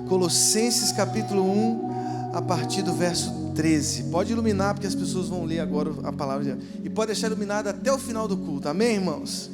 Colossenses capítulo 1, a partir do verso 13. Pode iluminar, porque as pessoas vão ler agora a palavra. E pode deixar iluminado até o final do culto. Amém, irmãos?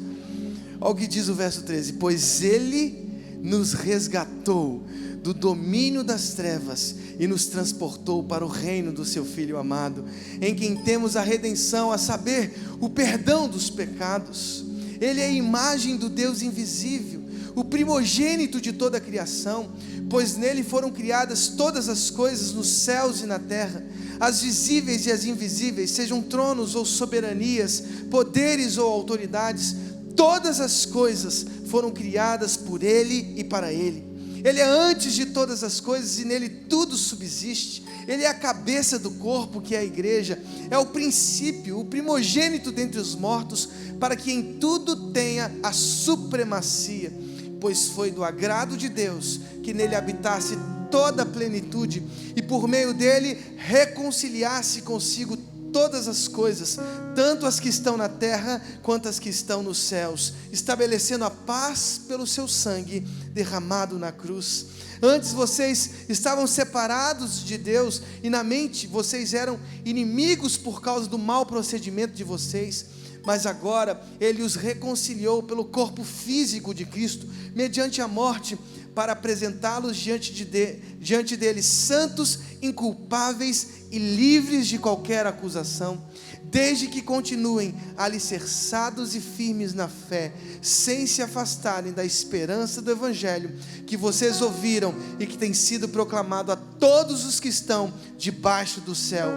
Olha o que diz o verso 13. Pois Ele nos resgatou do domínio das trevas e nos transportou para o reino do seu Filho amado, em quem temos a redenção, a saber, o perdão dos pecados. Ele é a imagem do Deus invisível, o primogênito de toda a criação, pois nele foram criadas todas as coisas nos céus e na terra, as visíveis e as invisíveis, sejam tronos ou soberanias, poderes ou autoridades. Todas as coisas foram criadas por Ele e para Ele. Ele é antes de todas as coisas e nele tudo subsiste. Ele é a cabeça do corpo, que é a igreja. É o princípio, o primogênito dentre os mortos, para que em tudo tenha a supremacia. Pois foi do agrado de Deus que nele habitasse toda a plenitude, e por meio dele reconciliasse consigo todas as coisas, tanto as que estão na terra quanto as que estão nos céus, estabelecendo a paz pelo seu sangue derramado na cruz. Antes vocês estavam separados de Deus, e na mente vocês eram inimigos por causa do mau procedimento de vocês, mas agora Ele os reconciliou pelo corpo físico de Cristo, mediante a morte, para apresentá-los diante dele santos, inculpáveis e livres de qualquer acusação, desde que continuem alicerçados e firmes na fé, sem se afastarem da esperança do Evangelho que vocês ouviram e que tem sido proclamado a todos os que estão debaixo do céu.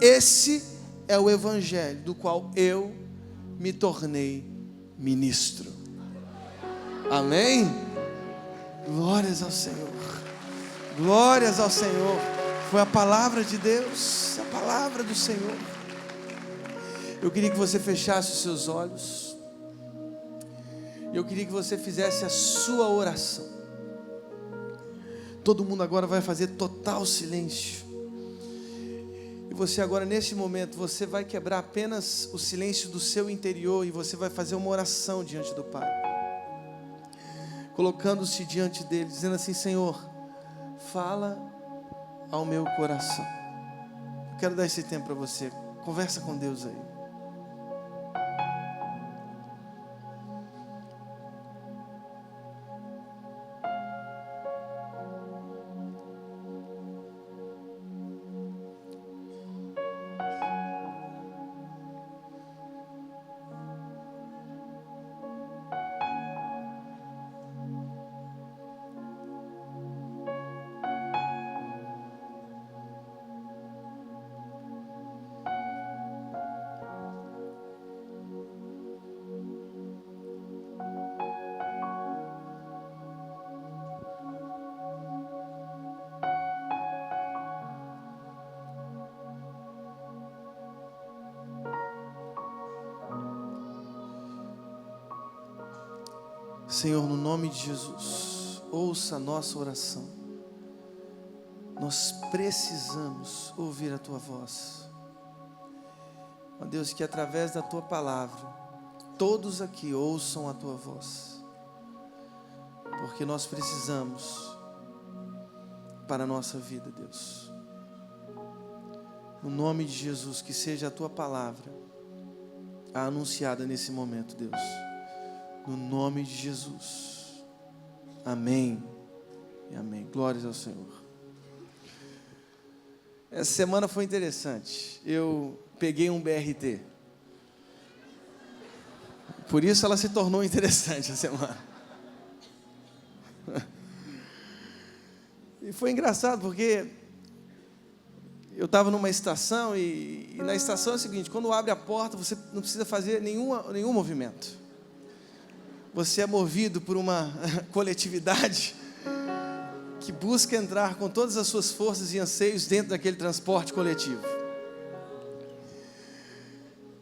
Esse é o Evangelho do qual eu me tornei ministro. Amém? Glórias ao Senhor, glórias ao Senhor. Foi a palavra de Deus, a palavra do Senhor. Eu queria que você fechasse os seus olhos, eu queria que você fizesse a sua oração. Todo mundo agora vai fazer total silêncio, e você agora, neste momento, você vai quebrar apenas o silêncio do seu interior, e você vai fazer uma oração diante do Pai, colocando-se diante dele, dizendo assim: Senhor, fala ao meu coração. Eu quero dar esse tempo para você. Conversa com Deus aí. Senhor, no nome de Jesus, ouça a nossa oração. Nós precisamos ouvir a Tua voz. Ó Deus, que através da Tua palavra, todos aqui ouçam a Tua voz, porque nós precisamos para a nossa vida, Deus. No nome de Jesus, que seja a Tua palavra a anunciada nesse momento, Deus. No nome de Jesus. Amém e amém. Glórias ao Senhor. Essa semana foi interessante. Eu peguei um BRT. Por isso ela se tornou interessante a semana. E foi engraçado porque eu estava numa estação e na estação é o seguinte: quando abre a porta, você não precisa fazer nenhum movimento. Você é movido por uma coletividade que busca entrar com todas as suas forças e anseios dentro daquele transporte coletivo.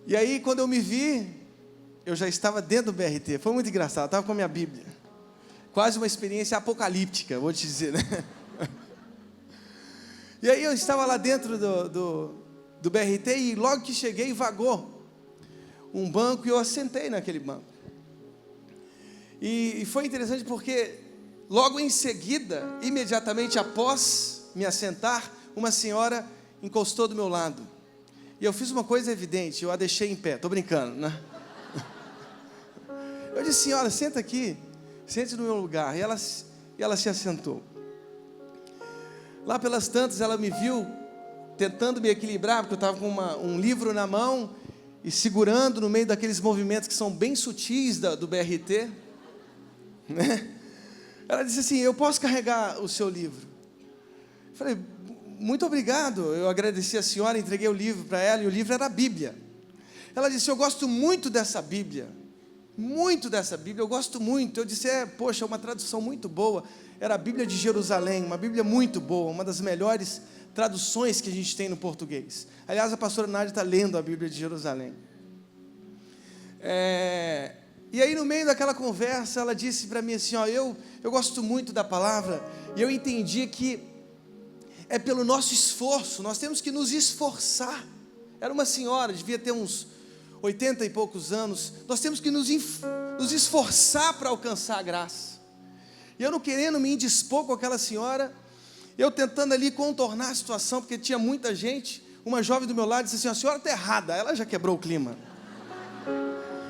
E aí, quando eu me vi, eu já estava dentro do BRT. Foi muito engraçado, eu estava com a minha Bíblia. Quase uma experiência apocalíptica, vou te dizer, né? E aí eu estava lá dentro do BRT e logo que cheguei, vagou um banco e eu assentei naquele banco. E foi interessante porque logo em seguida, imediatamente após me assentar, uma senhora encostou do meu lado. E eu fiz uma coisa evidente, eu a deixei em pé, estou brincando, né? Eu disse: senhora, senta aqui, sente no meu lugar. E ela se assentou. Lá pelas tantas, ela me viu tentando me equilibrar, porque eu estava com um livro na mão e segurando no meio daqueles movimentos que são bem sutis do BRT, né? Ela disse assim: eu posso carregar o seu livro? Eu falei: muito obrigado. Eu agradeci a senhora, entreguei o livro para ela, e o livro era a Bíblia. Ela disse: eu gosto muito dessa Bíblia, eu gosto muito. Eu disse: poxa, é uma tradução muito boa. Era a Bíblia de Jerusalém, uma Bíblia muito boa, uma das melhores traduções que a gente tem no português. Aliás, a pastora Nádia está lendo a Bíblia de Jerusalém. E aí, no meio daquela conversa, ela disse para mim assim: eu gosto muito da palavra, e eu entendi que é pelo nosso esforço, nós temos que nos esforçar. Era uma senhora, devia ter uns 80 e poucos anos. Nós temos que nos esforçar para alcançar a graça. E eu não querendo me indispor com aquela senhora, eu tentando ali contornar a situação, porque tinha muita gente. Uma jovem do meu lado disse assim: a senhora está errada. Ela já quebrou o clima.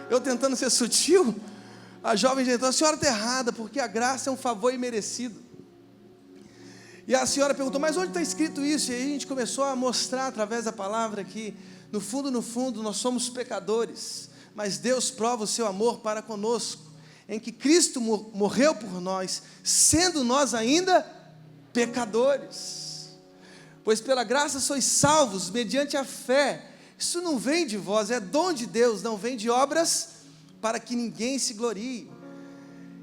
Eu tentando ser sutil, a jovem já entrou: a senhora está errada, porque a graça é um favor imerecido. E a senhora perguntou: mas onde está escrito isso? E aí a gente começou a mostrar através da palavra que, no fundo, nós somos pecadores, mas Deus prova o seu amor para conosco, em que Cristo morreu por nós, sendo nós ainda pecadores. Pois pela graça sois salvos, mediante a fé. Isso não vem de vós, é dom de Deus, não vem de obras, para que ninguém se glorie.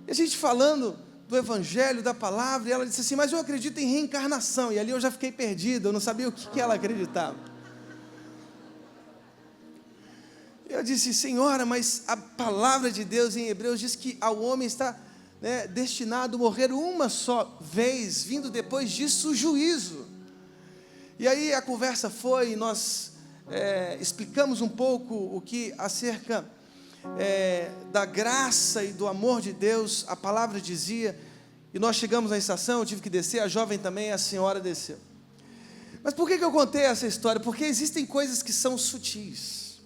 E a gente falando do Evangelho, da palavra, e ela disse assim: mas eu acredito em reencarnação. E ali eu já fiquei perdido, eu não sabia o que ela acreditava. Eu disse: senhora, mas a palavra de Deus em Hebreus diz que ao homem está, destinado a morrer uma só vez, vindo depois disso o juízo. E aí a conversa foi, nós explicamos um pouco o que acerca da graça e do amor de Deus a palavra dizia, e nós chegamos na estação, eu tive que descer, a jovem também, a senhora desceu. Mas por que eu contei essa história? Porque existem coisas que são sutis,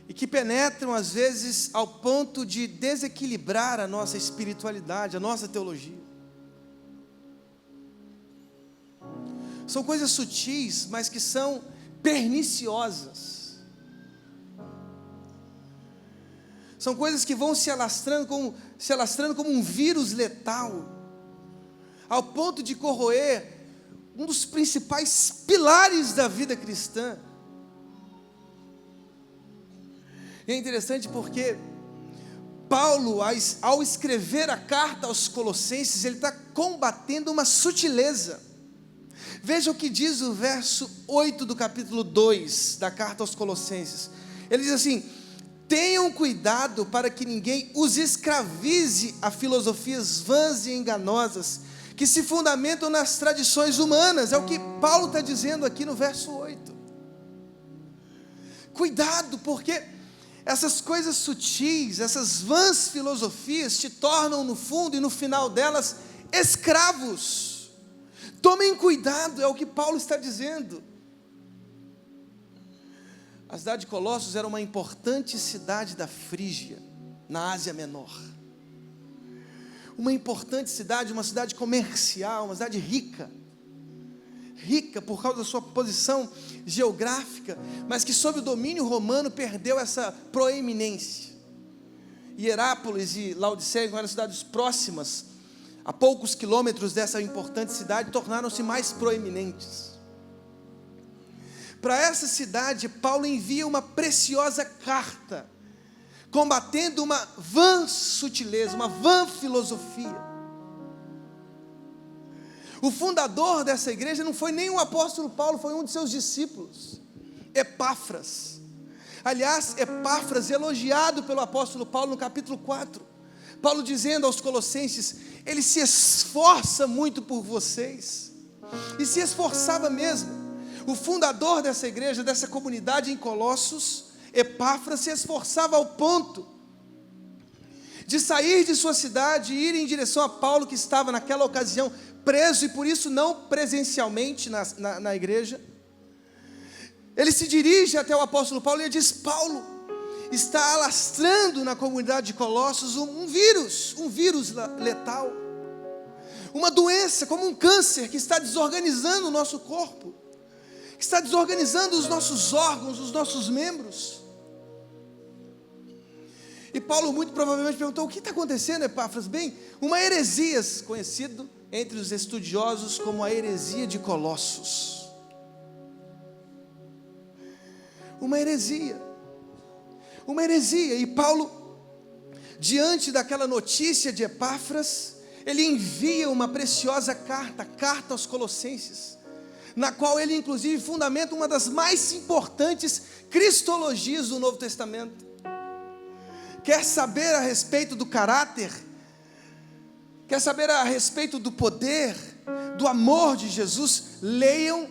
e que penetram às vezes ao ponto de desequilibrar a nossa espiritualidade, a nossa teologia. São coisas sutis, mas que são perniciosas. São coisas que vão se alastrando como um vírus letal, ao ponto de corroer um dos principais pilares da vida cristã. E é interessante porque Paulo, ao escrever a carta aos Colossenses, ele está combatendo uma sutileza. Veja o que diz o verso 8 do capítulo 2 da carta aos Colossenses. Ele diz assim: tenham cuidado para que ninguém os escravize a filosofias vãs e enganosas, que se fundamentam nas tradições humanas. É o que Paulo está dizendo aqui no verso 8. Cuidado, porque essas coisas sutis, essas vãs filosofias te tornam no fundo e no final delas escravos. Tomem cuidado, é o que Paulo está dizendo. A cidade de Colossos era uma importante cidade da Frígia, na Ásia Menor. Uma importante cidade, uma cidade comercial, uma cidade rica. Rica por causa da sua posição geográfica, mas que sob o domínio romano perdeu essa proeminência. Hierápolis e Laodiceia, que eram cidades próximas, a poucos quilômetros dessa importante cidade, tornaram-se mais proeminentes. Para essa cidade, Paulo envia uma preciosa carta, combatendo uma vã sutileza, uma vã filosofia. O fundador dessa igreja não foi nem o apóstolo Paulo, foi um de seus discípulos, Epáfras. Aliás, Epáfras, elogiado pelo apóstolo Paulo no capítulo 4, Paulo dizendo aos Colossenses: ele se esforça muito por vocês, e se esforçava mesmo. O fundador dessa igreja, dessa comunidade em Colossos, Epáfras, se esforçava ao ponto de sair de sua cidade e ir em direção a Paulo, que estava naquela ocasião preso e por isso não presencialmente na igreja. Ele se dirige até o apóstolo Paulo e diz: Paulo, está alastrando na comunidade de Colossos um vírus letal, uma doença como um câncer que está desorganizando o nosso corpo, que está desorganizando os nossos órgãos, os nossos membros. E Paulo muito provavelmente perguntou: o que está acontecendo, Epáfras? Bem, uma heresia, conhecido entre os estudiosos como a heresia de Colossos. Uma heresia. E Paulo, diante daquela notícia de Epáfras, ele envia uma preciosa carta aos Colossenses, na qual ele inclusive fundamenta uma das mais importantes cristologias do Novo Testamento. Quer saber a respeito do caráter? Quer saber a respeito do poder, do amor de Jesus? Leiam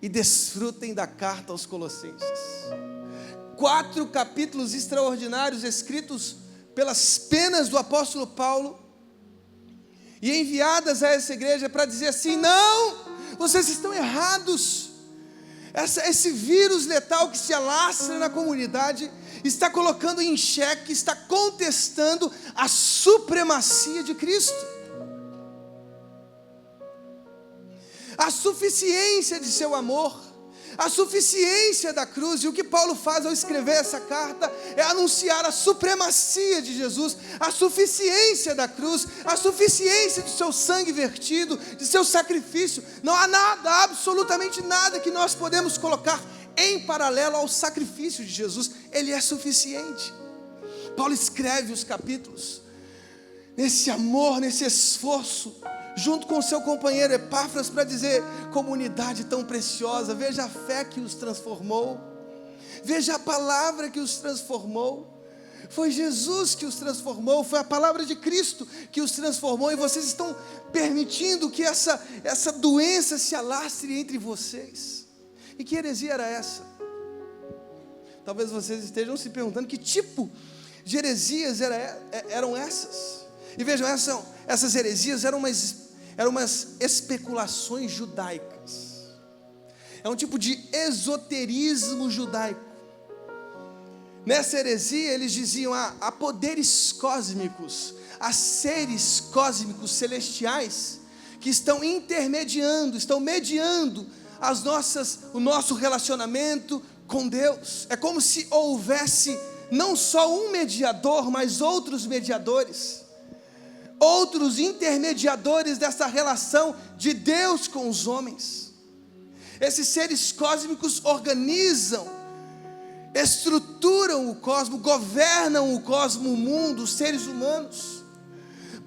e desfrutem da carta aos Colossenses. 4 capítulos extraordinários escritos pelas penas do apóstolo Paulo e enviadas a essa igreja para dizer assim: não, vocês estão errados. Esse vírus letal que se alastra na comunidade está colocando em xeque, está contestando a supremacia de Cristo, a suficiência de seu amor, a suficiência da cruz. E o que Paulo faz ao escrever essa carta é anunciar a supremacia de Jesus, a suficiência da cruz, a suficiência de seu sangue vertido, de seu sacrifício. Não há nada, absolutamente nada que nós podemos colocar em paralelo ao sacrifício de Jesus. Ele é suficiente. Paulo escreve os capítulos nesse amor, nesse esforço, junto com seu companheiro Epáfras, para dizer: comunidade tão preciosa, veja a fé que os transformou, veja a palavra que os transformou. Foi Jesus que os transformou, foi a palavra de Cristo que os transformou, e vocês estão permitindo que essa doença se alastre entre vocês. E que heresia era essa? Talvez vocês estejam se perguntando que tipo de heresias eram essas. E vejam, essas heresias eram umas especulações judaicas. É um tipo de esoterismo judaico. Nessa heresia eles diziam a poderes cósmicos, a seres cósmicos celestiais que estão mediando o nosso relacionamento com Deus. É como se houvesse não só um mediador, mas outros mediadores, outros intermediadores dessa relação de Deus com os homens. Esses seres cósmicos organizam, estruturam o cosmos, governam o cosmos, o mundo, os seres humanos.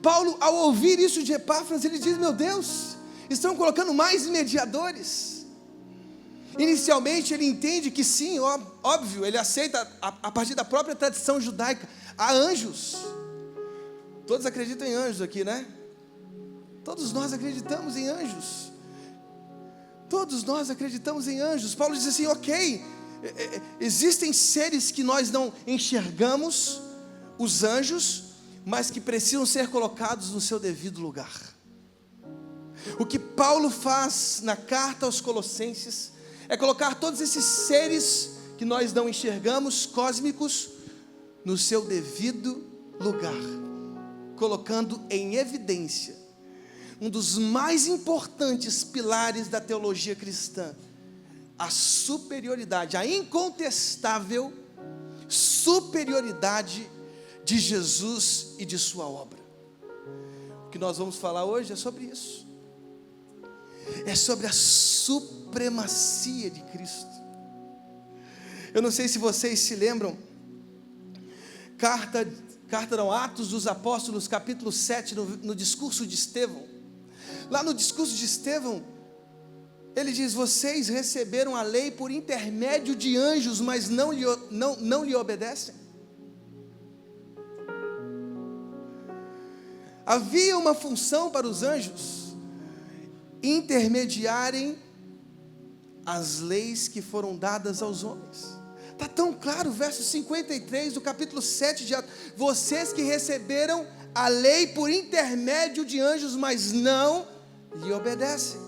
Paulo, ao ouvir isso de Epáfras, ele diz: meu Deus, estão colocando mais mediadores. Inicialmente ele entende que sim, óbvio, ele aceita a partir da própria tradição judaica. Há anjos. Todos acreditam em anjos aqui, né? Todos nós acreditamos em anjos. Todos nós acreditamos em anjos. Paulo diz assim: ok, existem seres que nós não enxergamos, os anjos, mas que precisam ser colocados no seu devido lugar. O que Paulo faz na carta aos Colossenses é colocar todos esses seres que nós não enxergamos, cósmicos, no seu devido lugar, colocando em evidência um dos mais importantes pilares da teologia cristã: a superioridade, a incontestável superioridade de Jesus e de sua obra. O que nós vamos falar hoje é sobre isso. É sobre a supremacia de Cristo. Eu não sei se vocês se lembram, Atos dos Apóstolos, capítulo 7, no discurso de Estevão. Lá no discurso de Estevão, ele diz: vocês receberam a lei por intermédio de anjos, mas não lhe obedecem. Havia uma função para os anjos: intermediarem as leis que foram dadas aos homens, Está tão claro, verso 53 do capítulo 7 de Atos. Vocês que receberam a lei por intermédio de anjos, mas não lhe obedecem.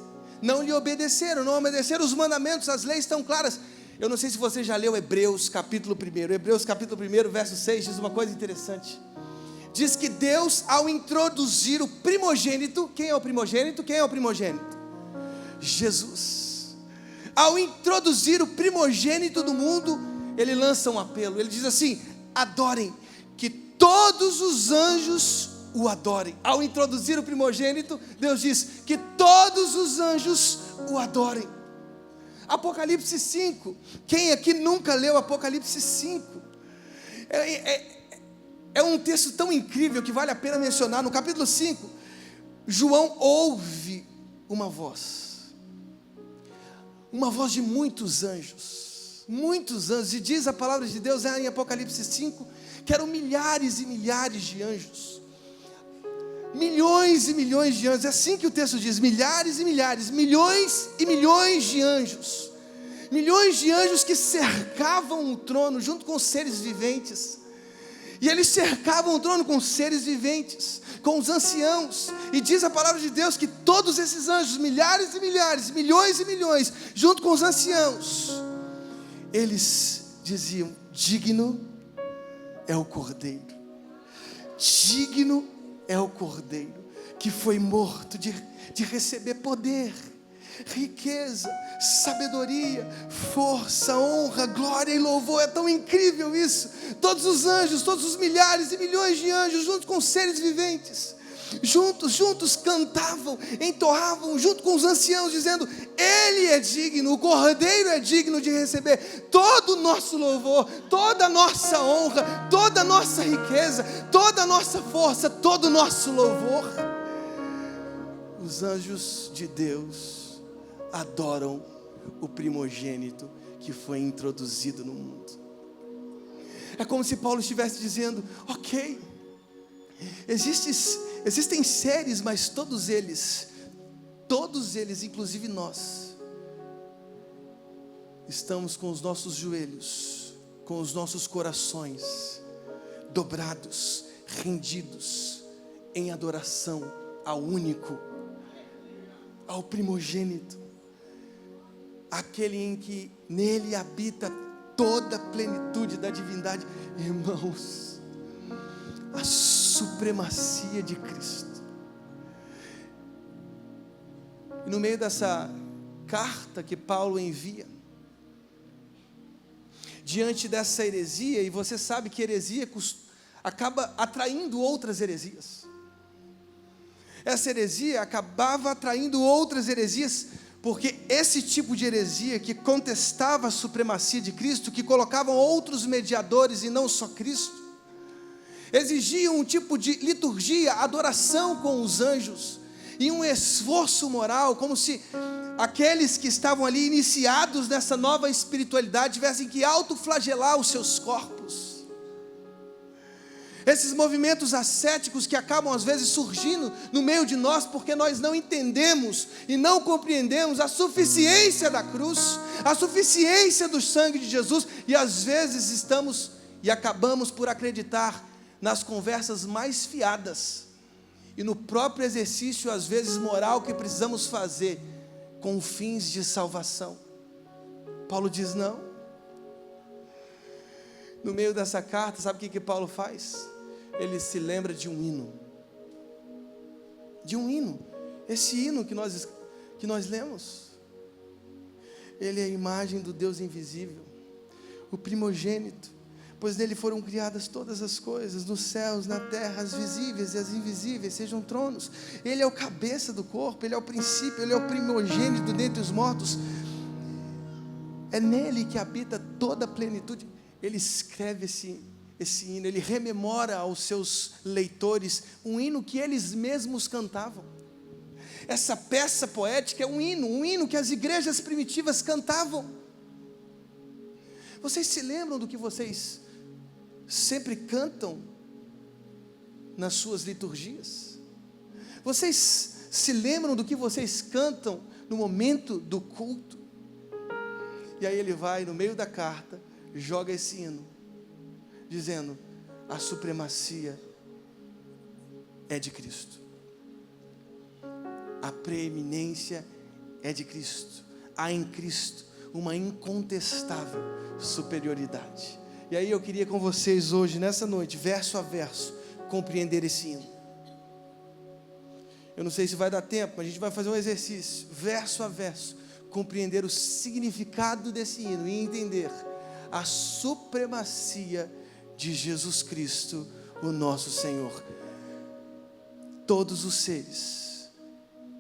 Não lhe obedeceram, não obedeceram os mandamentos, as leis estão claras. Eu não sei se você já leu Hebreus capítulo 1. Hebreus capítulo 1, verso 6, diz uma coisa interessante. Diz que Deus, ao introduzir o primogênito, quem é o primogênito? Quem é o primogênito? Jesus. Ao introduzir o primogênito do mundo, Ele lança um apelo. Ele diz assim: adorem, que todos os anjos o adorem. Ao introduzir o primogênito, Deus diz que todos os anjos o adorem. Apocalipse 5, quem aqui nunca leu Apocalipse 5? É um texto tão incrível que vale a pena mencionar. No capítulo 5, João ouve uma voz de muitos anjos, e diz a palavra de Deus em Apocalipse 5, que eram milhares e milhares de anjos, milhões e milhões de anjos, é assim que o texto diz, milhares e milhares, milhões e milhões de anjos que cercavam o trono junto com os seres viventes. E eles cercavam o trono com seres viventes, com os anciãos. E diz a palavra de Deus que todos esses anjos, milhares e milhares, milhões e milhões, junto com os anciãos, eles diziam: digno é o Cordeiro. Digno é o Cordeiro que foi morto de receber poder, riqueza, sabedoria, força, honra, glória e louvor. É tão incrível isso. Todos os anjos, todos os milhares e milhões de anjos, junto com os seres viventes, juntos cantavam, entoavam, junto com os anciãos, dizendo: Ele é digno, o Cordeiro é digno de receber todo o nosso louvor, toda a nossa honra, toda a nossa riqueza, toda a nossa força, todo o nosso louvor. Os anjos de Deus adoram o primogênito que foi introduzido no mundo. É como se Paulo estivesse dizendo: ok, existem seres, mas todos eles, inclusive nós, estamos com os nossos joelhos, com os nossos corações dobrados, rendidos em adoração ao único, ao primogênito, aquele em que nele habita toda a plenitude da divindade. Irmãos, a supremacia de Cristo. E no meio dessa carta que Paulo envia, diante dessa heresia, e você sabe que heresia acaba atraindo outras heresias. Essa heresia acabava atraindo outras heresias, porque esse tipo de heresia que contestava a supremacia de Cristo, que colocavam outros mediadores e não só Cristo, exigia um tipo de liturgia, adoração com os anjos, e um esforço moral, como se aqueles que estavam ali iniciados nessa nova espiritualidade tivessem que autoflagelar os seus corpos. Esses movimentos ascéticos que acabam às vezes surgindo no meio de nós, porque nós não entendemos e não compreendemos a suficiência da cruz, a suficiência do sangue de Jesus, e às vezes estamos e acabamos por acreditar nas conversas mais fiadas e no próprio exercício às vezes moral que precisamos fazer com fins de salvação. Paulo diz não. No meio dessa carta, sabe o que Paulo faz? Ele se lembra de um hino. Esse hino que nós lemos, ele é a imagem do Deus invisível, o primogênito, pois nele foram criadas todas as coisas, nos céus, na terra, as visíveis e as invisíveis, sejam tronos. Ele é o cabeça do corpo, ele é o princípio, ele é o primogênito dentre os mortos. É nele que habita toda a plenitude. Ele escreve esse hino, ele rememora aos seus leitores um hino que eles mesmos cantavam. Essa peça poética é um hino que as igrejas primitivas cantavam. Vocês se lembram do que vocês sempre cantam nas suas liturgias? Vocês se lembram do que vocês cantam no momento do culto? E aí ele vai no meio da carta, joga esse hino, dizendo: a supremacia é de Cristo, a preeminência é de Cristo, há em Cristo uma incontestável superioridade. E aí eu queria com vocês hoje, nessa noite, verso a verso, compreender esse hino. Eu não sei se vai dar tempo, mas a gente vai fazer um exercício, verso a verso, compreender o significado desse hino e entender a supremacia de Jesus Cristo, o nosso Senhor. Todos os seres,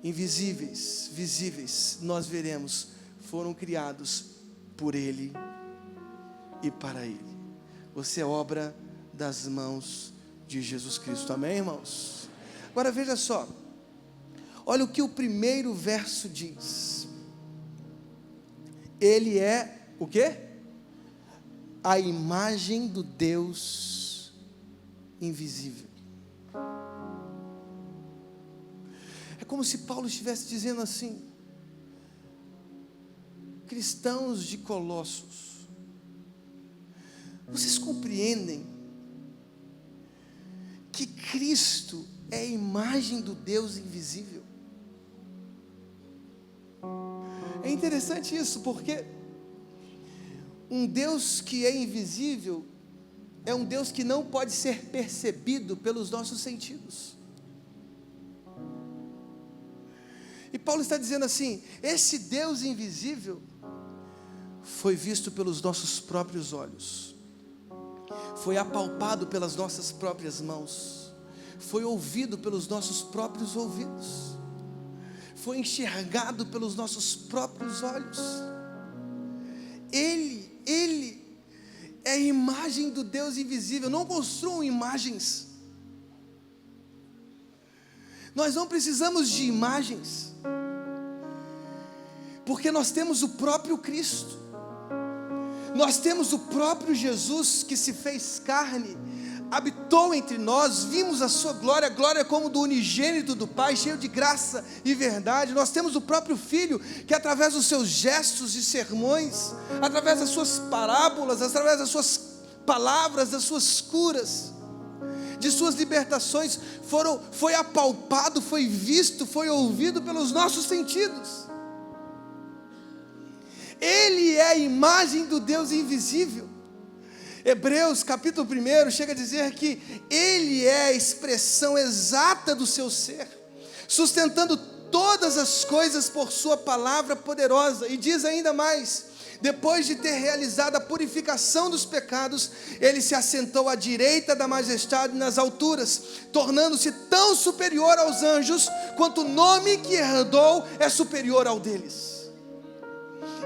invisíveis, visíveis, nós veremos, foram criados por Ele e para Ele. Você é obra das mãos de Jesus Cristo, amém, irmãos? Agora veja só, olha o que o primeiro verso diz. Ele é o quê? A imagem do Deus invisível. É como se Paulo estivesse dizendo assim: cristãos de Colossos, vocês compreendem que Cristo é a imagem do Deus invisível? É interessante isso, porque um Deus que é invisível é um Deus que não pode ser percebido pelos nossos sentidos. E Paulo está dizendo assim: esse Deus invisível foi visto pelos nossos próprios olhos, foi apalpado pelas nossas próprias mãos, foi ouvido pelos nossos próprios ouvidos, foi enxergado pelos nossos próprios olhos. Ele é a imagem do Deus invisível. Não construam imagens. Nós não precisamos de imagens, porque nós temos o próprio Cristo. Nós temos o próprio Jesus que se fez carne, habitou entre nós, vimos a sua glória, glória como do unigênito do Pai, cheio de graça e verdade. Nós temos o próprio Filho, que através dos seus gestos e sermões, através das suas parábolas, através das suas palavras, das suas curas, de suas libertações, foi apalpado, foi visto, foi ouvido pelos nossos sentidos. Ele é a imagem do Deus invisível. Hebreus capítulo 1 chega a dizer que Ele é a expressão exata do seu ser, sustentando todas as coisas por sua palavra poderosa. E diz ainda mais: depois de ter realizado a purificação dos pecados, Ele se assentou à direita da majestade nas alturas, tornando-se tão superior aos anjos, quanto o nome que herdou é superior ao deles.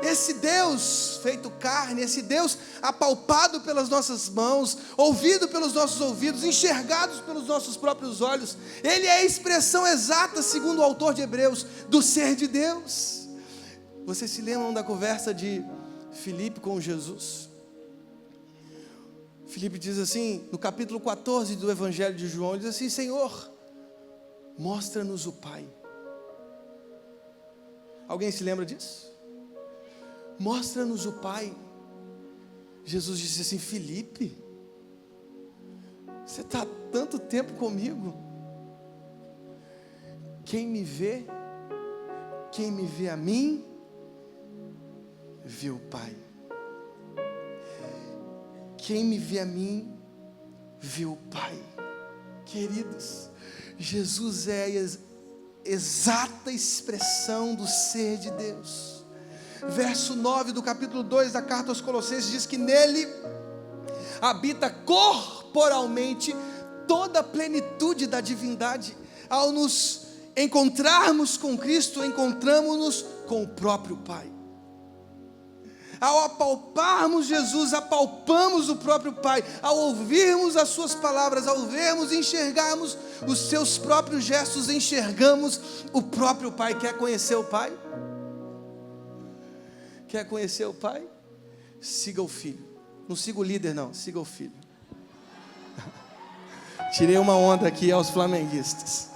Esse Deus feito carne, esse Deus apalpado pelas nossas mãos, ouvido pelos nossos ouvidos, enxergados pelos nossos próprios olhos, Ele é a expressão exata, segundo o autor de Hebreus, do ser de Deus. Vocês se lembram da conversa de Filipe com Jesus? Filipe diz assim, no capítulo 14 do Evangelho de João, diz assim: Senhor, mostra-nos o Pai. Alguém se lembra disso? Mostra-nos o Pai. Jesus disse assim: Filipe, você está há tanto tempo comigo, quem me vê a mim, vê o Pai. Quem me vê a mim, vê o Pai. Queridos, Jesus é a exata expressão do ser de Deus. Verso 9 do capítulo 2 da carta aos Colossenses diz que nele habita corporalmente toda a plenitude da divindade. Ao nos encontrarmos com Cristo, encontramos-nos com o próprio Pai. Ao apalparmos Jesus, apalpamos o próprio Pai. Ao ouvirmos as suas palavras, ao vermos e enxergarmos os seus próprios gestos, enxergamos o próprio Pai. Quer conhecer o Pai? Quer conhecer o Pai? Siga o Filho. Não siga o líder não, siga o Filho. Tirei uma onda aqui aos flamenguistas.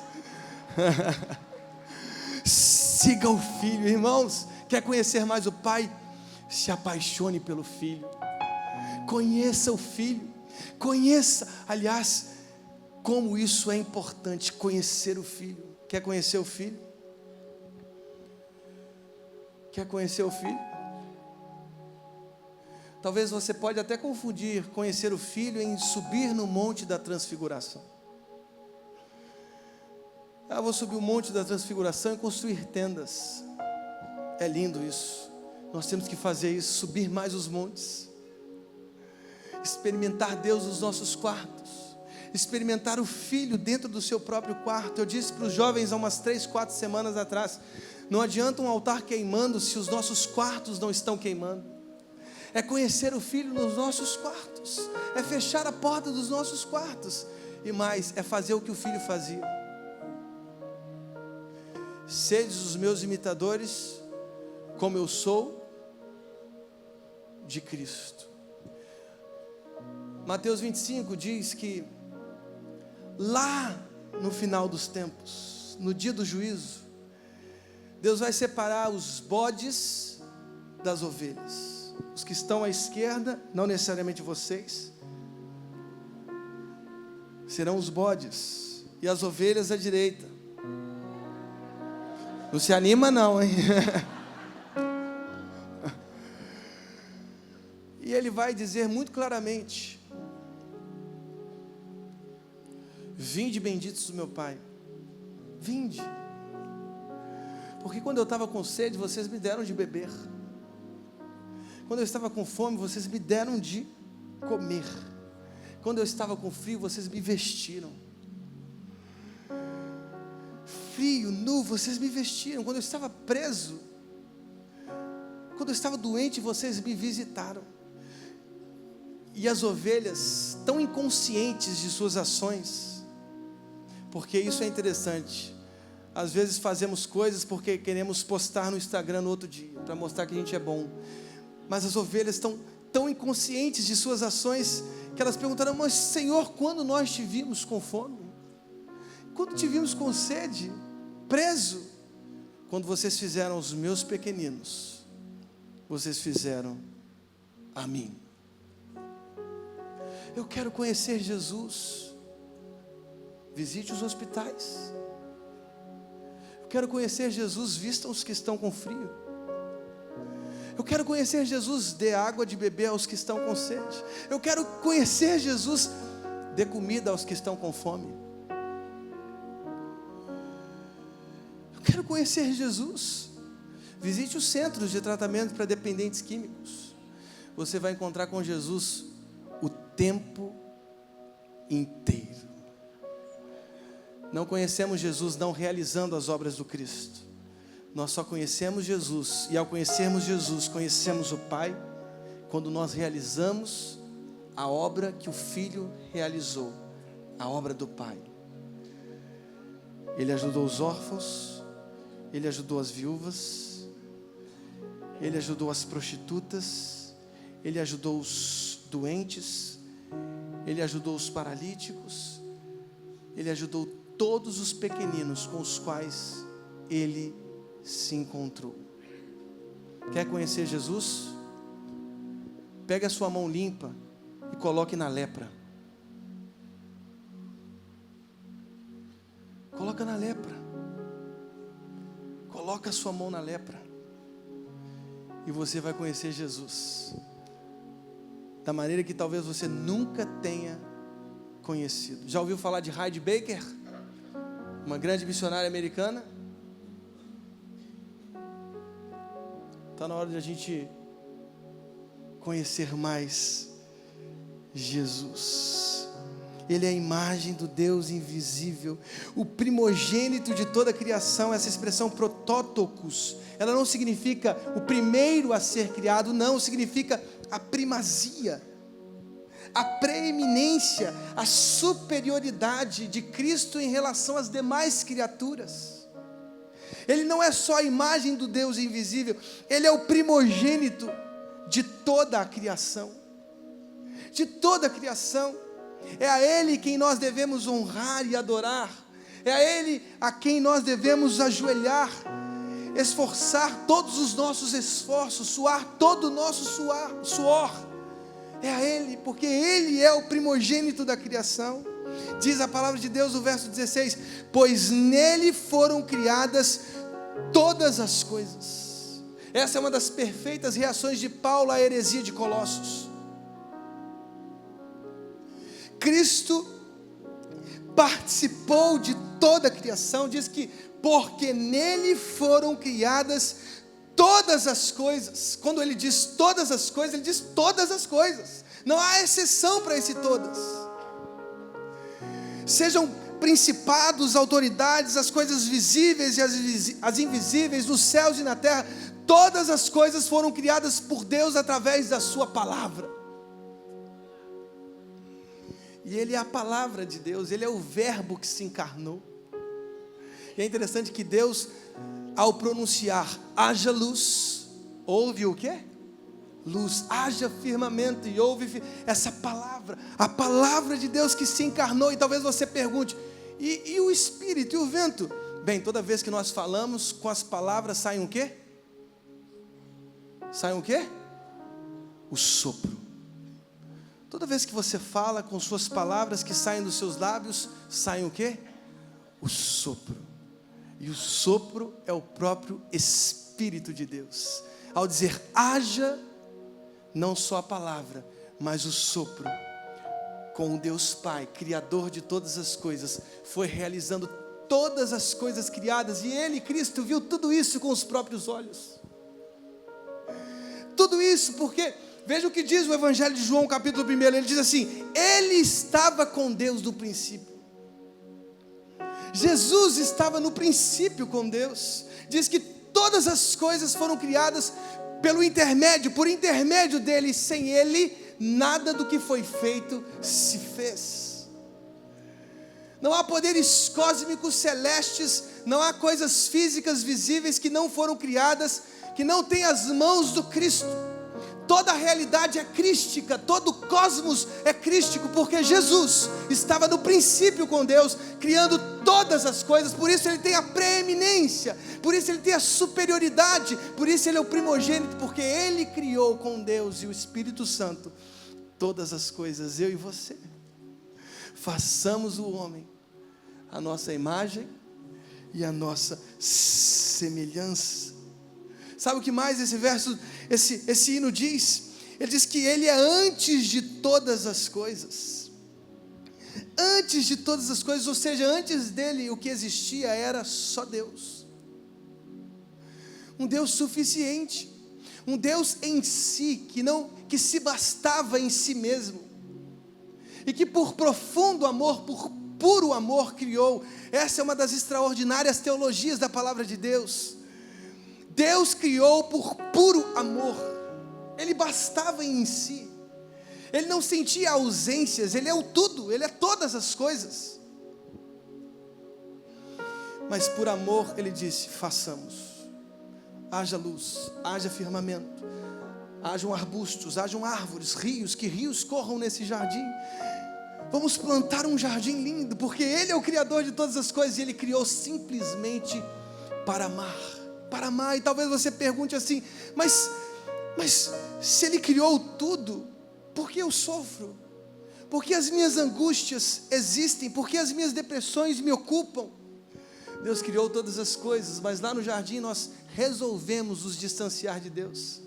Siga o Filho, irmãos. Quer conhecer mais o Pai? Se apaixone pelo Filho. Conheça o Filho. Conheça, aliás, como isso é importante, conhecer o Filho. Quer conhecer o Filho? Quer conhecer o Filho? Talvez você pode até confundir conhecer o Filho em subir no monte da transfiguração. Vou subir o monte da transfiguração e construir tendas. É lindo isso. Nós temos que fazer isso, subir mais os montes. Experimentar Deus nos nossos quartos. Experimentar o Filho dentro do seu próprio quarto. Eu disse para os jovens há umas 3, 4 semanas atrás, não adianta um altar queimando se os nossos quartos não estão queimando. É conhecer o Filho nos nossos quartos. É fechar a porta dos nossos quartos. E mais, é fazer o que o Filho fazia. Sedes os meus imitadores, como eu sou de Cristo. Mateus 25 diz que lá no final dos tempos, no dia do juízo, Deus vai separar os bodes das ovelhas. Os que estão à esquerda, não necessariamente vocês, serão os bodes, e as ovelhas à direita. Não se anima não, hein? E ele vai dizer muito claramente: vinde benditos do meu Pai, vinde, porque quando eu estava com sede, vocês me deram de beber, quando eu estava com fome, vocês me deram de comer, quando eu estava com frio, vocês me vestiram, frio, nu, vocês me vestiram, quando eu estava preso, quando eu estava doente, vocês me visitaram. E as ovelhas, tão inconscientes de suas ações, porque isso é interessante, às vezes fazemos coisas porque queremos postar no Instagram no outro dia, para mostrar que a gente é bom, mas as ovelhas estão tão inconscientes de suas ações, que elas perguntaram: mas Senhor, quando nós te vimos com fome? Quando te vimos com sede? Preso? Quando vocês fizeram aos meus pequeninos, vocês fizeram a mim. Eu quero conhecer Jesus. Visite os hospitais. Eu quero conhecer Jesus. Vistam os que estão com frio. Eu quero conhecer Jesus. Dê água de beber aos que estão com sede. Eu quero conhecer Jesus. Dê comida aos que estão com fome. Eu quero conhecer Jesus. Visite os centros de tratamento para dependentes químicos. Você vai encontrar com Jesus o tempo inteiro. Não conhecemos Jesus não realizando as obras do Cristo. Nós só conhecemos Jesus, e ao conhecermos Jesus, conhecemos o Pai, quando nós realizamos a obra que o Filho realizou, a obra do Pai. Ele ajudou os órfãos, Ele ajudou as viúvas, Ele ajudou as prostitutas, Ele ajudou os doentes, Ele ajudou os paralíticos, Ele ajudou todos os pequeninos com os quais Ele se encontrou. Quer conhecer Jesus? Pegue a sua mão limpa e coloque na lepra. Coloca na lepra. Coloca a sua mão na lepra. E você vai conhecer Jesus da maneira que talvez você nunca tenha conhecido. Já ouviu falar de Heidi Baker? Uma grande missionária americana? Está na hora de a gente conhecer mais Jesus. Ele é a imagem do Deus invisível, o primogênito de toda a criação. Essa expressão protótocos, ela não significa o primeiro a ser criado, não, significa a primazia, a preeminência, a superioridade de Cristo em relação às demais criaturas. Ele não é só a imagem do Deus invisível, Ele é o primogênito de toda a criação. De toda a criação. É a Ele quem nós devemos honrar e adorar. É a Ele a quem nós devemos ajoelhar, esforçar todos os nossos esforços, suar todo o nosso suor. É a Ele, porque Ele é o primogênito da criação. Diz a palavra de Deus no verso 16: pois nele foram criadas todas as coisas. Essa é uma das perfeitas reações de Paulo à heresia de Colossos. Cristo participou de toda a criação. Diz que porque nele foram criadas todas as coisas. Quando ele diz todas as coisas, ele diz todas as coisas. Não há exceção para esse todas. Sejam principados, autoridades, as coisas visíveis e as invisíveis, nos céus e na terra, todas as coisas foram criadas por Deus através da sua palavra. E Ele é a palavra de Deus, Ele é o verbo que se encarnou. E é interessante que Deus, ao pronunciar haja luz, houve o quê? Luz. Haja firmamento, e houve essa palavra, a palavra de Deus que se encarnou. E talvez você pergunte, e o Espírito, e o vento? Bem, toda vez que nós falamos, com as palavras saem o quê? Saem o quê? O sopro. Toda vez que você fala, com suas palavras que saem dos seus lábios, saem o quê? O sopro. E o sopro é o próprio Espírito de Deus. Ao dizer haja, não só a palavra, mas o sopro, com o Deus Pai, Criador de todas as coisas, foi realizando todas as coisas criadas. E Ele, Cristo, viu tudo isso com os próprios olhos. Tudo isso porque, veja o que diz o Evangelho de João, capítulo 1, ele diz assim: Ele estava com Deus no princípio. Jesus estava no princípio com Deus. Diz que todas as coisas foram criadas por intermédio dele. Sem ele, nada do que foi feito se fez. Não há poderes cósmicos celestes, não há coisas físicas visíveis que não foram criadas, que não têm as mãos do Cristo. Toda a realidade é crística, todo o cosmos é crístico, porque Jesus estava no princípio com Deus, criando todas as coisas. Por isso Ele tem a preeminência, por isso Ele tem a superioridade, por isso Ele é o primogênito, porque Ele criou com Deus e o Espírito Santo todas as coisas. Eu e você, façamos o homem a nossa imagem e a nossa semelhança. Sabe o que mais esse verso, esse hino diz? Ele diz que Ele é antes de todas as coisas. Antes de todas as coisas, ou seja, antes dele o que existia era só Deus. Um Deus suficiente, um Deus em si, que se bastava em si mesmo. E que por profundo amor, por puro amor criou. Essa é uma das extraordinárias teologias da palavra de Deus. Deus criou por puro amor. Ele bastava em si. Ele não sentia ausências. Ele é o tudo, Ele é todas as coisas. Mas por amor Ele disse: façamos. Haja luz, haja firmamento, hajam arbustos, hajam árvores, rios, que rios corram nesse jardim. Vamos plantar um jardim lindo, porque Ele é o Criador de todas as coisas. E Ele criou simplesmente para amar. Para amar. E talvez você pergunte assim: mas se Ele criou tudo, por que eu sofro? Por que as minhas angústias existem? Por que as minhas depressões me ocupam? Deus criou todas as coisas, mas lá no jardim nós resolvemos nos distanciar de Deus.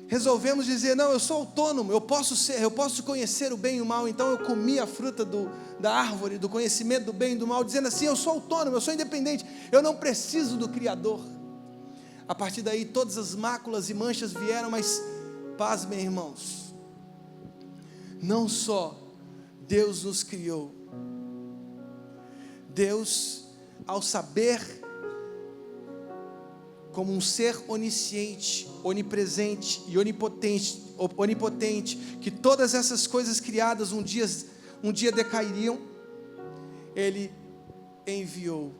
Resolvemos dizer: não, eu sou autônomo, eu posso conhecer o bem e o mal. Então eu comi a fruta da árvore do conhecimento do bem e do mal, dizendo assim: eu sou autônomo, eu sou independente, eu não preciso do Criador. A partir daí todas as máculas e manchas vieram, mas pasmem, irmãos, não só Deus nos criou, Deus, ao saber, como um ser onisciente, onipresente e onipotente, que todas essas coisas criadas um dia decairiam, Ele enviou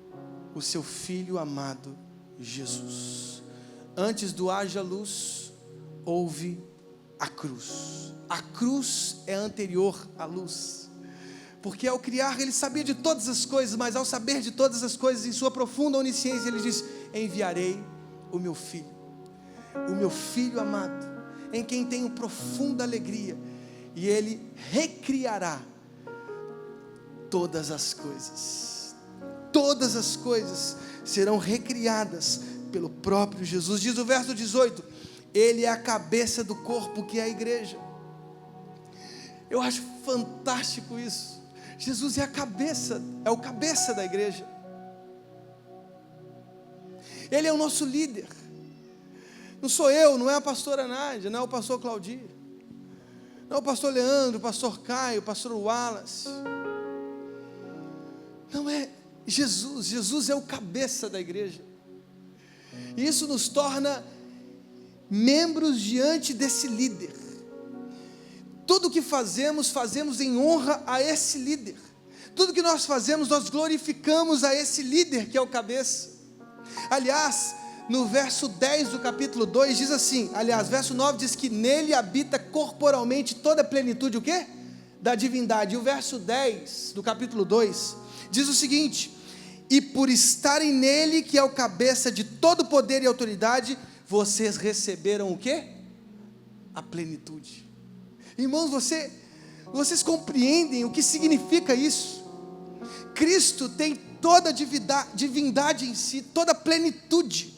o seu Filho amado Jesus. Antes do haja luz, houve a cruz. A cruz é anterior à luz, porque ao criar Ele sabia de todas as coisas, mas ao saber de todas as coisas, em sua profunda onisciência, Ele diz: enviarei o meu filho amado. em quem tenho profunda alegria, e Ele recriará todas as coisas. Todas as coisas serão recriadas pelo próprio Jesus. Diz o verso 18: Ele é a cabeça do corpo, que é a igreja. Eu acho fantástico isso. Jesus é a cabeça, é o cabeça da igreja. Ele é o nosso líder. Não sou eu, não é a pastora Nádia, não é o pastor Claudio, não é o pastor Leandro, o pastor Caio, o pastor Wallace. Não é Jesus. Jesus é o cabeça da igreja. E isso nos torna membros diante desse líder. Tudo que fazemos, fazemos em honra a esse líder. Tudo que nós fazemos, nós glorificamos a esse líder que é o cabeça. Aliás, no verso 10 do capítulo 2 diz assim, verso 9 diz que nele habita corporalmente toda a plenitude, o quê? Da divindade. E o verso 10 do capítulo 2 diz o seguinte: e por estarem nele, que é o cabeça de todo poder e autoridade, vocês receberam o quê? A plenitude. Irmãos, vocês compreendem o que significa isso? Cristo tem toda a divindade em si, toda a plenitude,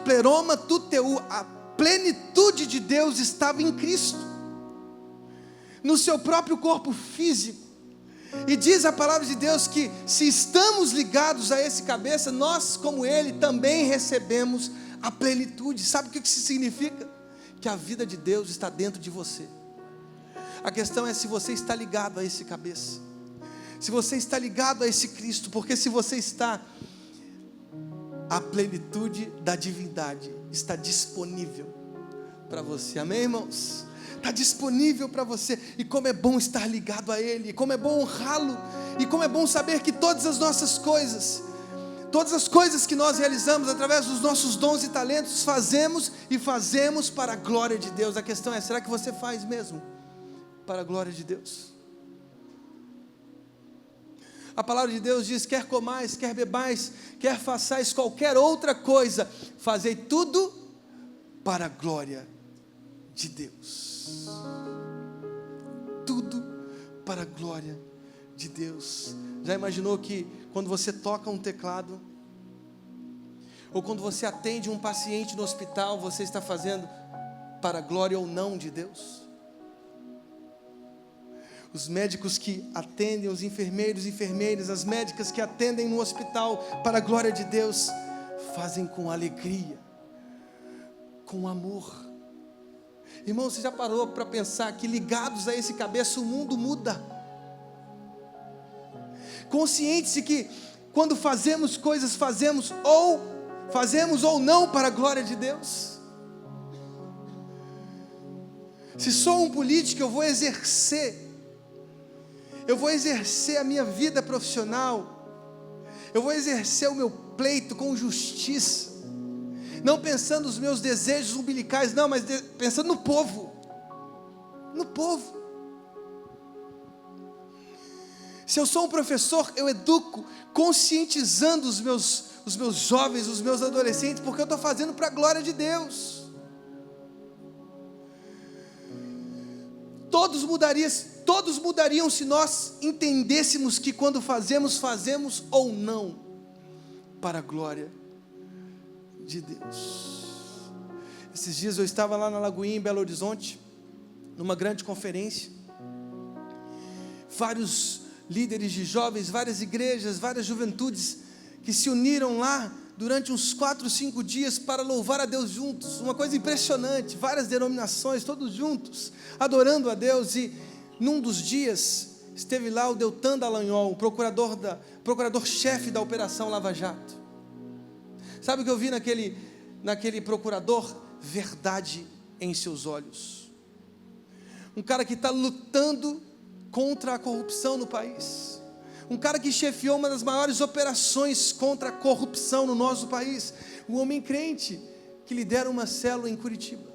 pleroma tuteu, a plenitude de Deus estava em Cristo, no seu próprio corpo físico. E diz a palavra de Deus que se estamos ligados a esse cabeça, nós como Ele também recebemos a plenitude. Sabe o que isso significa? Que a vida de Deus está dentro de você. A questão é se você está ligado a esse cabeça, se você está ligado a esse Cristo, porque se você está, a plenitude da divindade está disponível para você. Amém, irmãos? Está disponível para você. E como é bom estar ligado a Ele, e como é bom honrá-lo, e como é bom saber que todas as nossas coisas, todas as coisas que nós realizamos através dos nossos dons e talentos, fazemos para a glória de Deus. A questão é, será que você faz mesmo para a glória de Deus? A palavra de Deus diz: quer comais, quer bebais, quer façais qualquer outra coisa, fazei tudo para a glória de Deus. Tudo para a glória de Deus. Já imaginou que quando você toca um teclado, ou quando você atende um paciente no hospital, você está fazendo para a glória ou não de Deus? Os médicos que atendem, os enfermeiros e enfermeiras, as médicas que atendem no hospital para a glória de Deus, fazem com alegria, com amor. Irmão, você já parou para pensar que ligados a esse cabeça o mundo muda? Consciente-se que quando fazemos coisas, fazemos ou não para a glória de Deus. Se sou um político, eu vou exercer a minha vida profissional, eu vou exercer o meu pleito com justiça, não pensando nos meus desejos umbilicais, não, mas pensando no povo. Se eu sou um professor, eu educo, conscientizando os meus jovens, os meus adolescentes, porque eu estou fazendo para a glória de Deus. Todos mudariam se nós entendêssemos que quando fazemos ou não para a glória de Deus. Esses dias eu estava lá na Lagoinha, em Belo Horizonte, numa grande conferência. Vários líderes de jovens, várias igrejas, várias juventudes que se uniram lá durante uns 4, 5 dias para louvar a Deus juntos. Uma coisa impressionante, várias denominações, todos juntos, adorando a Deus. E num dos dias esteve lá o Deltan Dallagnol, o procurador-chefe da Operação Lava Jato. Sabe o que eu vi naquele procurador? Verdade em seus olhos. Um cara que está lutando contra a corrupção no país. Um cara que chefiou uma das maiores operações contra a corrupção no nosso país. Um homem crente que lidera uma célula em Curitiba.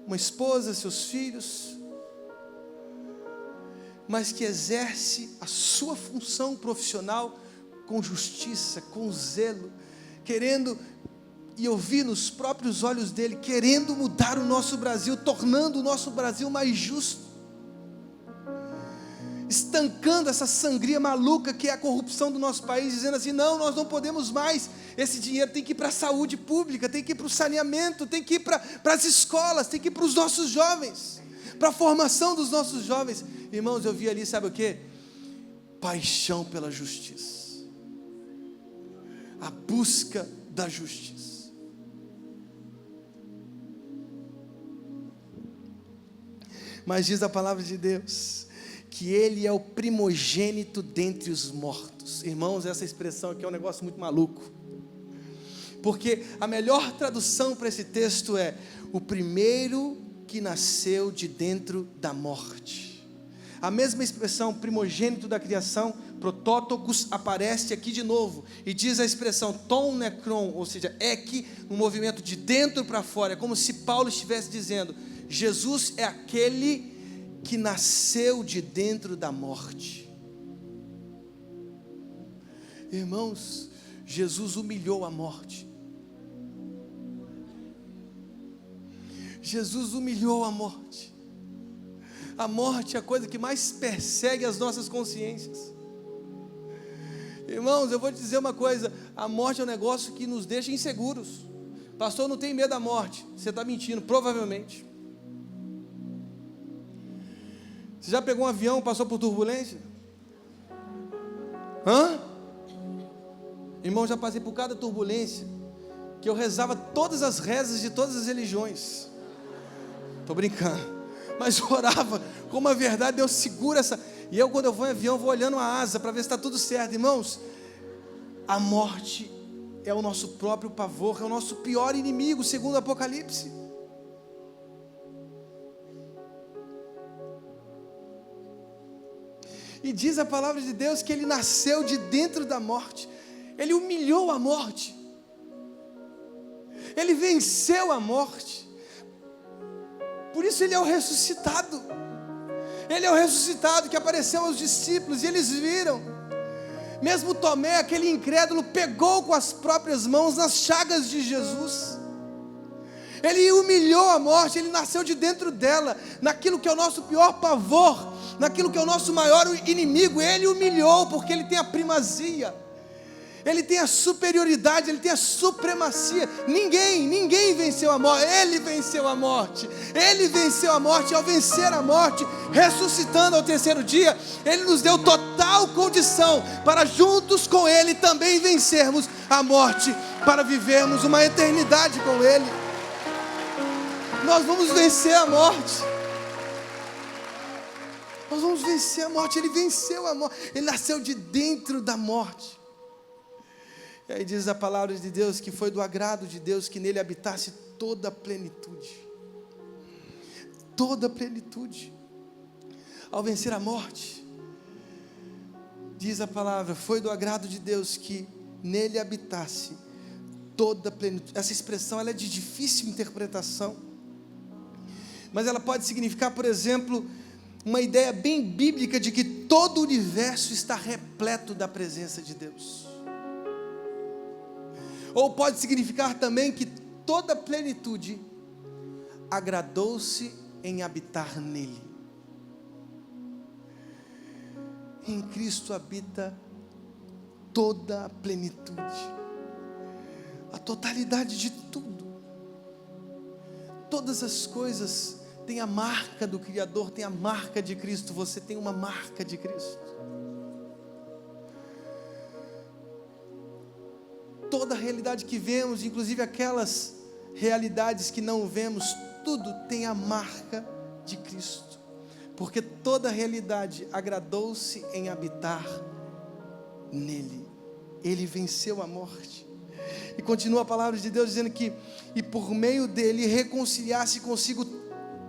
Uma esposa, seus filhos, mas que exerce a sua função profissional com justiça, com zelo, querendo E eu vi nos próprios olhos dele, querendo mudar o nosso Brasil, tornando o nosso Brasil mais justo, estancando essa sangria maluca que é a corrupção do nosso país, dizendo assim: não, nós não podemos mais, esse dinheiro tem que ir para a saúde pública, tem que ir para o saneamento, tem que ir para as escolas, tem que ir para os nossos jovens, para a formação dos nossos jovens. Irmãos, eu vi ali, sabe o que? Paixão pela justiça, a busca da justiça. Mas diz a palavra de Deus que Ele é o primogênito dentre os mortos. Irmãos, essa expressão aqui é um negócio muito maluco, porque a melhor tradução para esse texto é: o primeiro que nasceu de dentro da morte. A mesma expressão, primogênito da criação, protótokos, aparece aqui de novo, e diz a expressão ton necron, ou seja, ek, um movimento de dentro para fora. É como se Paulo estivesse dizendo: Jesus é aquele que nasceu de dentro da morte. Irmãos, Jesus humilhou a morte. Jesus humilhou a morte. A morte é a coisa que mais persegue as nossas consciências. Irmãos, eu vou te dizer uma coisa: a morte é um negócio que nos deixa inseguros. Pastor, não tem medo da morte. Você está mentindo, provavelmente. Você já pegou um avião, passou por turbulência? Irmão, já passei por cada turbulência, que eu rezava todas as rezas de todas as religiões. Estou brincando, mas orava com uma verdade. Deus segura essa. E eu, quando eu vou em avião, vou olhando a asa para ver se está tudo certo. Irmãos, a morte é o nosso próprio pavor, é o nosso pior inimigo, segundo o Apocalipse. E diz a palavra de Deus que Ele nasceu de dentro da morte. Ele humilhou a morte. Ele venceu a morte. Por isso Ele é o ressuscitado. Ele é o ressuscitado que apareceu aos discípulos e eles viram. Mesmo Tomé, aquele incrédulo, pegou com as próprias mãos nas chagas de Jesus. Ele humilhou a morte, Ele nasceu de dentro dela, naquilo que é o nosso pior pavor, naquilo que é o nosso maior inimigo. Ele humilhou, porque Ele tem a primazia, Ele tem a superioridade, Ele tem a supremacia. Ninguém venceu a morte. Ele venceu a morte. Ele venceu a morte. Ao vencer a morte, ressuscitando ao terceiro dia, Ele nos deu total condição para juntos com Ele também vencermos a morte, para vivermos uma eternidade com Ele. Nós vamos vencer a morte. Nós vamos vencer a morte. Ele venceu a morte. Ele nasceu de dentro da morte. E aí diz a palavra de Deus que foi do agrado de Deus que nele habitasse toda a plenitude. Toda a plenitude. Ao vencer a morte, diz a palavra, foi do agrado de Deus que nele habitasse toda a plenitude. Essa expressão ela é de difícil interpretação, mas ela pode significar, por exemplo, uma ideia bem bíblica de que todo o universo está repleto da presença de Deus. Ou pode significar também que toda a plenitude agradou-se em habitar nele. Em Cristo habita toda a plenitude, a totalidade de tudo. Todas as coisas têm a marca do Criador, tem a marca de Cristo. Você tem uma marca de Cristo. Toda a realidade que vemos, inclusive aquelas realidades que não vemos, tudo tem a marca de Cristo, porque toda a realidade agradou-se em habitar nele. Ele venceu a morte. E continua a palavra de Deus dizendo que e por meio dele reconciliasse consigo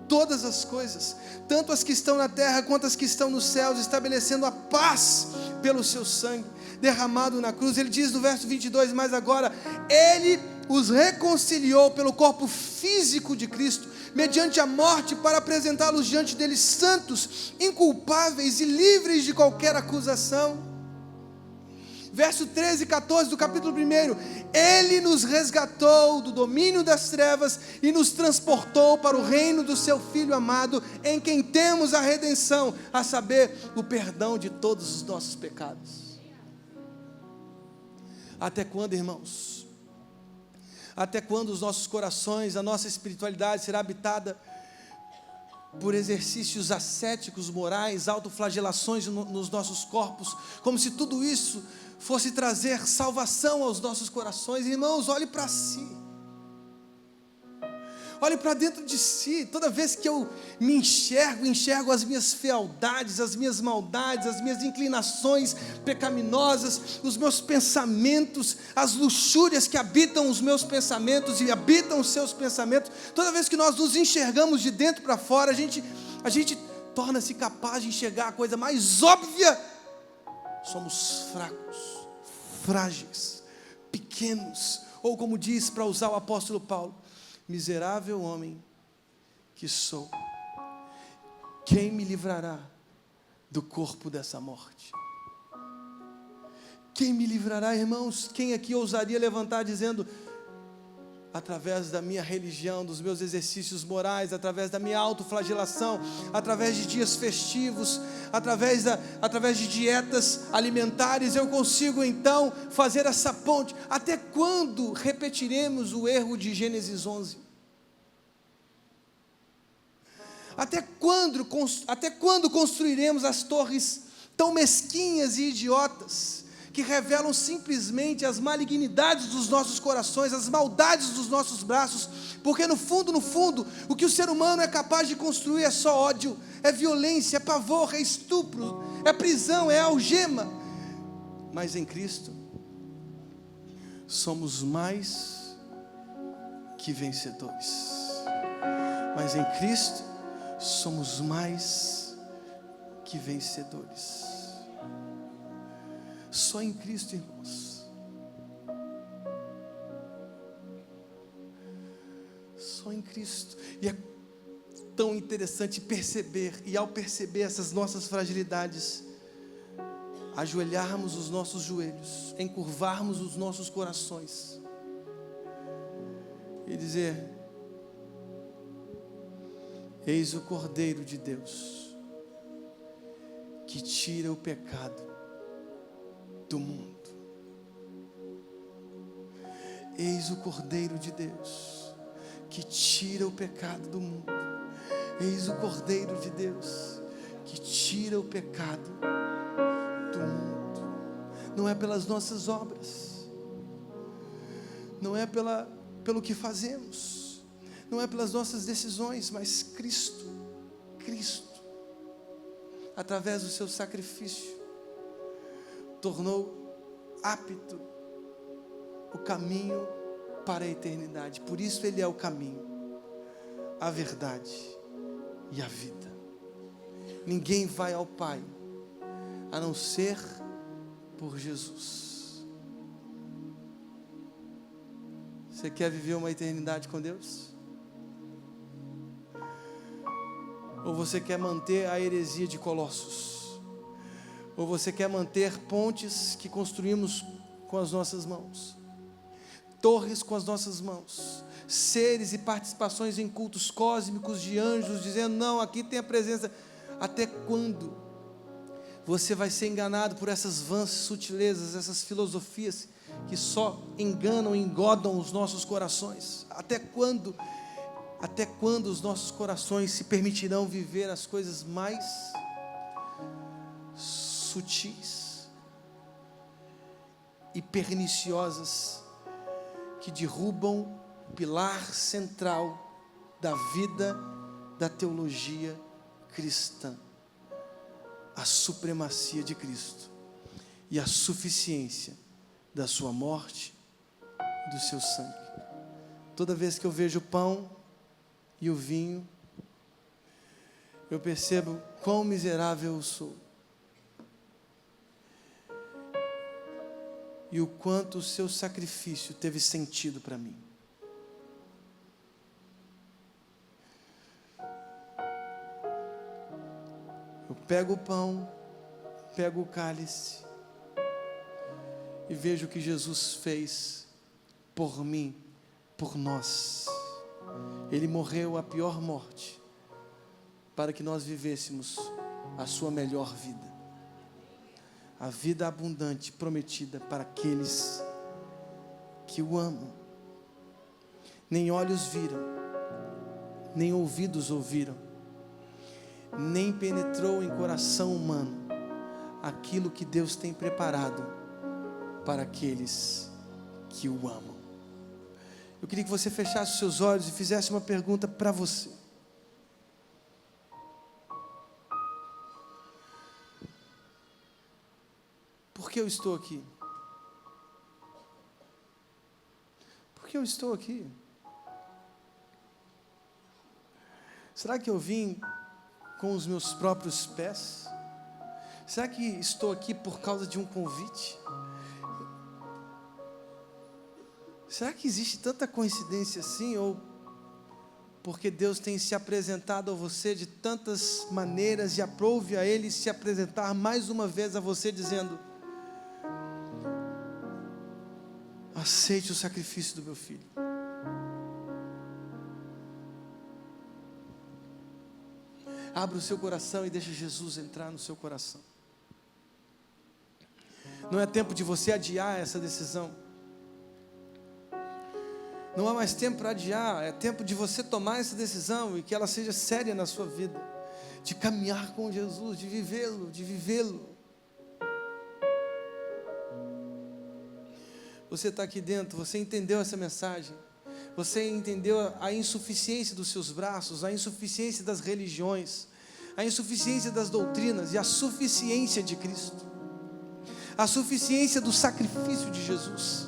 todas as coisas, tanto as que estão na terra quanto as que estão nos céus, estabelecendo a paz pelo seu sangue derramado na cruz. Ele diz no verso 22, mas agora Ele os reconciliou pelo corpo físico de Cristo, mediante a morte, para apresentá-los diante dele santos, inculpáveis e livres de qualquer acusação. Verso 13 e 14 do capítulo 1. Ele nos resgatou do domínio das trevas e nos transportou para o reino do seu Filho amado, em quem temos a redenção, a saber, o perdão de todos os nossos pecados. Até quando, irmãos? Até quando os nossos corações, a nossa espiritualidade será habitada por exercícios ascéticos, morais, autoflagelações nos nossos corpos, como se tudo isso fosse trazer salvação aos nossos corações? Irmãos, olhe para si, olhe para dentro de si. Toda vez que eu me enxergo as minhas fealdades, as minhas maldades, as minhas inclinações pecaminosas, os meus pensamentos, as luxúrias que habitam os meus pensamentos e habitam os seus pensamentos. Toda vez que nós nos enxergamos de dentro para fora, a gente torna-se capaz de enxergar a coisa mais óbvia: somos fracos, frágeis, pequenos, ou como diz, para usar o apóstolo Paulo: miserável homem que sou, quem me livrará do corpo dessa morte? Quem me livrará, irmãos? Quem aqui ousaria levantar dizendo: através da minha religião, dos meus exercícios morais, através da minha autoflagelação, através de dias festivos, através de dietas alimentares, eu consigo então fazer essa ponte? Até quando repetiremos o erro de Gênesis 11? Até quando construiremos as torres tão mesquinhas e idiotas, que revelam simplesmente as malignidades dos nossos corações, as maldades dos nossos braços? Porque no fundo, o que o ser humano é capaz de construir é só ódio, é violência, é pavor, é estupro, é prisão, é algema. Mas em Cristo somos mais que vencedores. Mas em Cristo somos mais que vencedores. Só em Cristo, irmãos. Só em Cristo. E é tão interessante perceber, e ao perceber essas nossas fragilidades, ajoelharmos os nossos joelhos, encurvarmos os nossos corações e dizer: eis o Cordeiro de Deus, que tira o pecado do mundo. Eis o Cordeiro de Deus, que tira o pecado do mundo. Eis o Cordeiro de Deus, que tira o pecado do mundo. Não é pelas nossas obras, não é pelo que fazemos, não é pelas nossas decisões, mas Cristo, através do seu sacrifício, tornou apto o caminho para a eternidade. Por isso Ele é o caminho, a verdade e a vida. Ninguém vai ao Pai a não ser por Jesus. Você quer viver uma eternidade com Deus? Ou você quer manter a heresia de Colossos? Ou você quer manter pontes que construímos com as nossas mãos, torres com as nossas mãos, seres e participações em cultos cósmicos de anjos, dizendo: não, aqui tem a presença? Até quando você vai ser enganado por essas vãs sutilezas, essas filosofias que só enganam e engodam os nossos corações? Até quando os nossos corações se permitirão viver as coisas mais sutis e perniciosas que derrubam o pilar central da vida da teologia cristã: a supremacia de Cristo e a suficiência da sua morte e do seu sangue. Toda vez que eu vejo o pão e o vinho, eu percebo quão miserável eu sou e o quanto o seu sacrifício teve sentido para mim. Eu pego o pão, pego o cálice e vejo o que Jesus fez por mim, por nós. Ele morreu a pior morte, para que nós vivêssemos a sua melhor vida. A vida abundante prometida para aqueles que o amam. Nem olhos viram, nem ouvidos ouviram, nem penetrou em coração humano aquilo que Deus tem preparado para aqueles que o amam. Eu queria que você fechasse os seus olhos e fizesse uma pergunta para você. Por que eu estou aqui? Por que eu estou aqui? Será que eu vim com os meus próprios pés? Será que estou aqui por causa de um convite? Será que existe tanta coincidência assim? Ou porque Deus tem se apresentado a você de tantas maneiras e aprove a Ele se apresentar mais uma vez a você dizendo: aceite o sacrifício do meu filho. Abra o seu coração e deixe Jesus entrar no seu coração. Não é tempo de você adiar essa decisão. Não há mais tempo para adiar. É tempo de você tomar essa decisão e que ela seja séria na sua vida. De caminhar com Jesus, de vivê-lo, de vivê-lo. Você está aqui dentro, você entendeu essa mensagem. Você entendeu a insuficiência dos seus braços, a insuficiência das religiões, a insuficiência das doutrinas e a suficiência de Cristo. A suficiência do sacrifício de Jesus.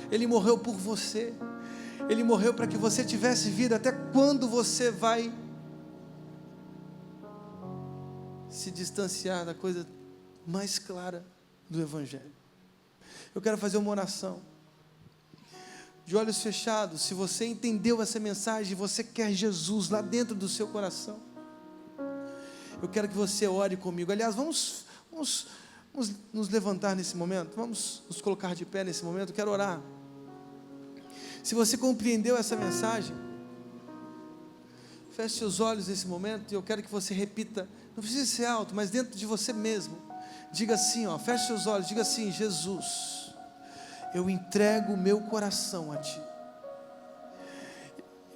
Ele morreu por você. Ele morreu para que você tivesse vida. Até quando você vai se distanciar da coisa mais clara do Evangelho? Eu quero fazer uma oração. De olhos fechados, se você entendeu essa mensagem, você quer Jesus lá dentro do seu coração, eu quero que você ore comigo. Aliás, vamos nos levantar nesse momento, vamos nos colocar de pé nesse momento. Eu quero orar. Se você compreendeu essa mensagem, feche seus olhos nesse momento e eu quero que você repita, não precisa ser alto, mas dentro de você mesmo, diga assim, feche seus olhos, diga assim: Jesus, eu entrego o meu coração a Ti.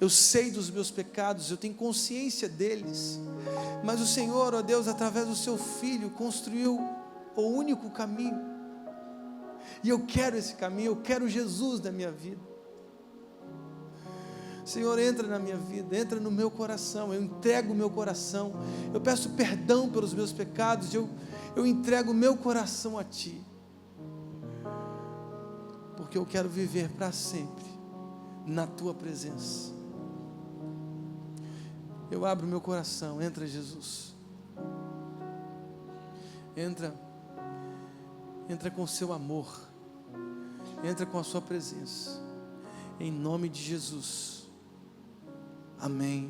Eu sei dos meus pecados, eu tenho consciência deles, mas o Senhor, ó Deus, através do Seu Filho, construiu o único caminho, e eu quero esse caminho, eu quero Jesus na minha vida. Senhor, entra na minha vida, entra no meu coração, eu entrego o meu coração, eu peço perdão pelos meus pecados, eu entrego o meu coração a Ti, porque eu quero viver para sempre na Tua presença. Eu abro o meu coração, entra Jesus, entra com o Seu amor, entra com a Sua presença, em nome de Jesus, amém.